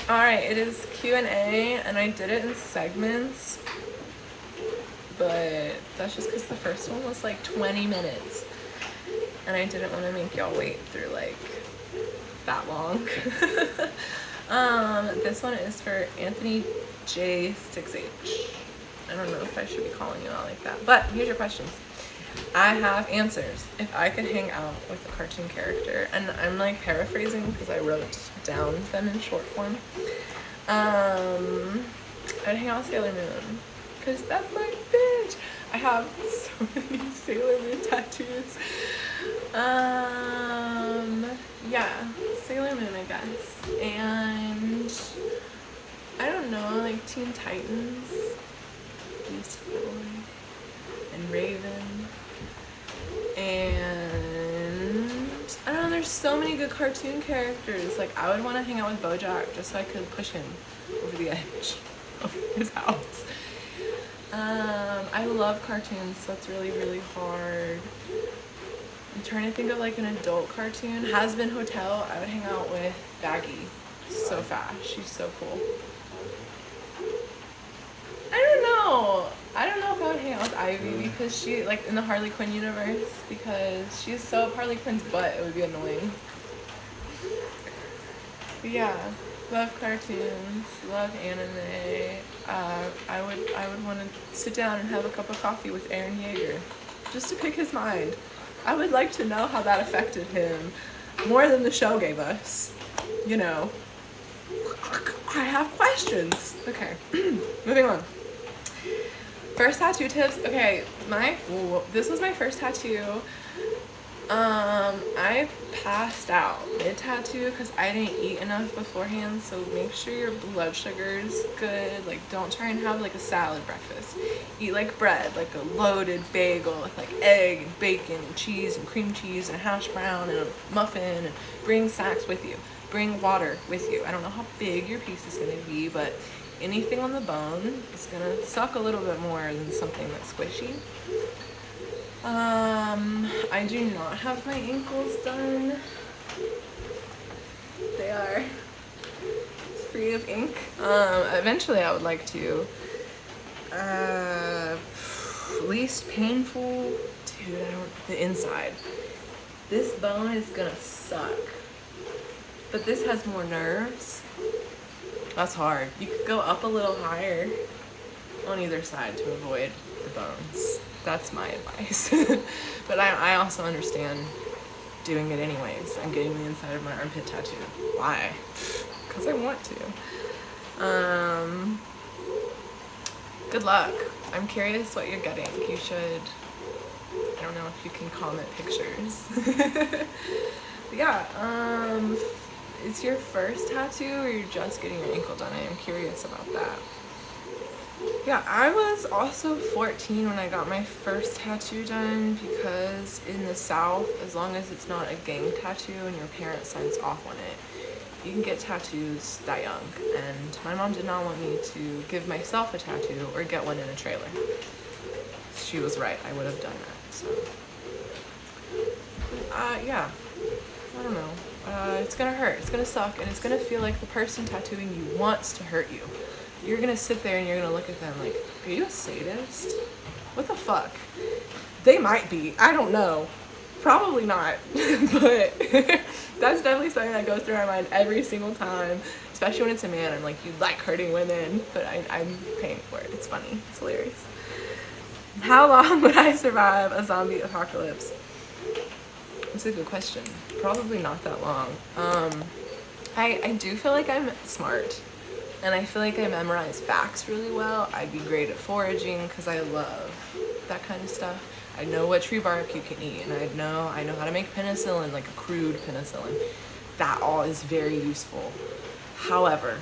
Alright, it is Q&A, and I did it in segments, but that's just because the first one was like 20 minutes, and I didn't want to make y'all wait through like that long. This one is for Anthony j6h. I don't know if I should be calling you out like that, but here's your questions. I have answers. If I could hang out with a cartoon character, and I'm like paraphrasing because I wrote down them in short form. I'd hang out with Sailor Moon because that's my bitch. I have so many Sailor Moon tattoos. Yeah, Sailor Moon, I guess. And I don't know, like Teen Titans, Beast Boy, and Raven. And I don't know, there's so many good cartoon characters. Like I would want to hang out with BoJack just so I could push him over the edge of his house. I love cartoons, so it's really, really hard. I'm trying to think of like an adult cartoon. Has Been Hotel, I would hang out with Baggy so fast. She's so cool. I don't know if I would hang out with Ivy because she, like in the Harley Quinn universe, because she's so up Harley Quinn's butt, it would be annoying. But yeah, love cartoons, love anime. I would want to sit down and have a cup of coffee with Eren Yeager, just to pick his mind. I would like to know how that affected him more than the show gave us, you know. I have questions. Okay, moving on. First tattoo tips. Okay, this was my first tattoo. I passed out mid-tattoo because I didn't eat enough beforehand, so make sure your blood sugar is good. Like, don't try and have like a salad breakfast. Eat like bread, like a loaded bagel with like egg and bacon and cheese and cream cheese and a hash brown and a muffin, and bring snacks with you. Bring water with you. I don't know how big your piece is going to be, but anything on the bone is going to suck a little bit more than something that's squishy. I do not have my ankles done. They are free of ink. Eventually I would like to. Least painful, dude, the inside. This bone is gonna suck. But this has more nerves. That's hard. You could go up a little higher on either side to avoid the bones. That's my advice. But I also understand doing it anyways. I'm getting the inside of my armpit tattooed. Why? Because I want to. Good luck. I'm curious what you're getting. You should, I don't know if you can comment pictures. But yeah, it's your first tattoo or you're just getting your ankle done? I am curious about that. Yeah, I was also 14 when I got my first tattoo done, because in the South, as long as it's not a gang tattoo and your parent signs off on it, you can get tattoos that young. And my mom did not want me to give myself a tattoo or get one in a trailer. She was right, I would have done that, so. Yeah, I don't know. It's gonna hurt, it's gonna suck, and it's gonna feel like the person tattooing you wants to hurt you. You're gonna sit there and you're gonna look at them like, are you a sadist? What the fuck? They might be, I don't know. Probably not, but that's definitely something that goes through my mind every single time, especially when it's a man. I'm like, you like hurting women, but I'm paying for it. It's funny, it's hilarious. How long would I survive a zombie apocalypse? That's a good question. Probably not that long. I do feel like I'm smart. And I feel like I memorize facts really well. I'd be great at foraging because I love that kind of stuff. I know what tree bark you can eat, and I know how to make penicillin, like a crude penicillin. That all is very useful. However,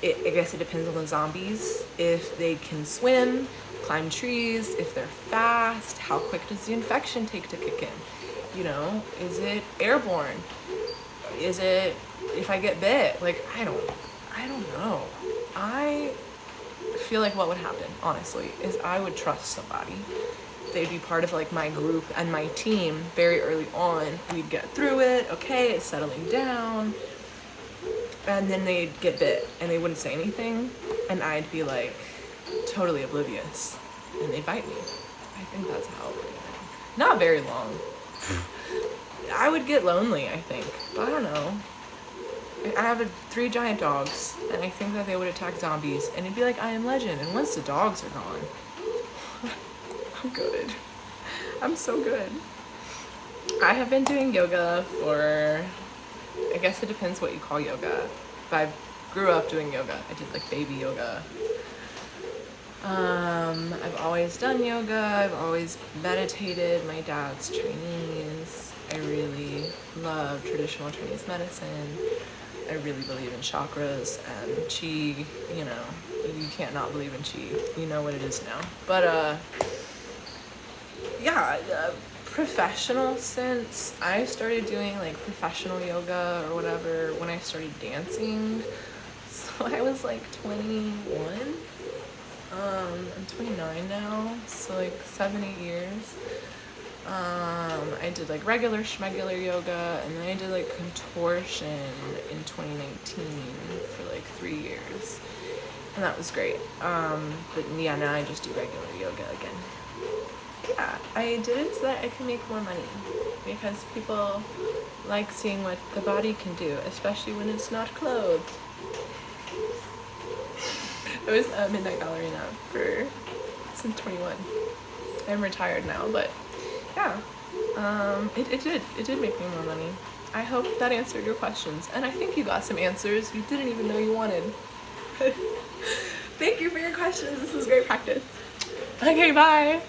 I guess it depends on the zombies. If they can swim, climb trees, if they're fast, how quick does the infection take to kick in? You know, is it airborne? Is it if I get bit? Like, I don't know. I feel like what would happen, honestly, is I would trust somebody. They'd be part of like my group and my team very early on. We'd get through it. Okay, it's settling down. and then they'd get bit and they wouldn't say anything, and I'd be like totally oblivious, and they'd bite me. I think that's how it would go. Not very long. I would get lonely, I think, but I don't know. I have 3 giant dogs, and I think that they would attack zombies, and it'd be like I Am Legend, and once the dogs are gone, I'm good. I'm so good. I have been doing yoga for, I guess it depends what you call yoga. But I grew up doing yoga. I did like baby yoga. I've always done yoga. I've always meditated. My dad's Chinese. I really love traditional Chinese medicine. I really believe in chakras and qi. You know, you can't not believe in qi. You know what it is now. But yeah, professional sense, I started doing like professional yoga or whatever when I started dancing. So I was like 21. I'm 29 now, so like 7-8 years. I did like regular schmegular yoga, and then I did like contortion in 2019 for like 3 years, and that was great. But yeah, now I just do regular yoga again. Yeah, I did it so that I can make more money, because people like seeing what the body can do, especially when it's not clothed. I was a midnight ballerina since 21. I'm retired now, but yeah, it did make me more money. I hope that answered your questions, and I think you got some answers you didn't even know you wanted. Thank you for your questions. This was great practice. Okay, bye.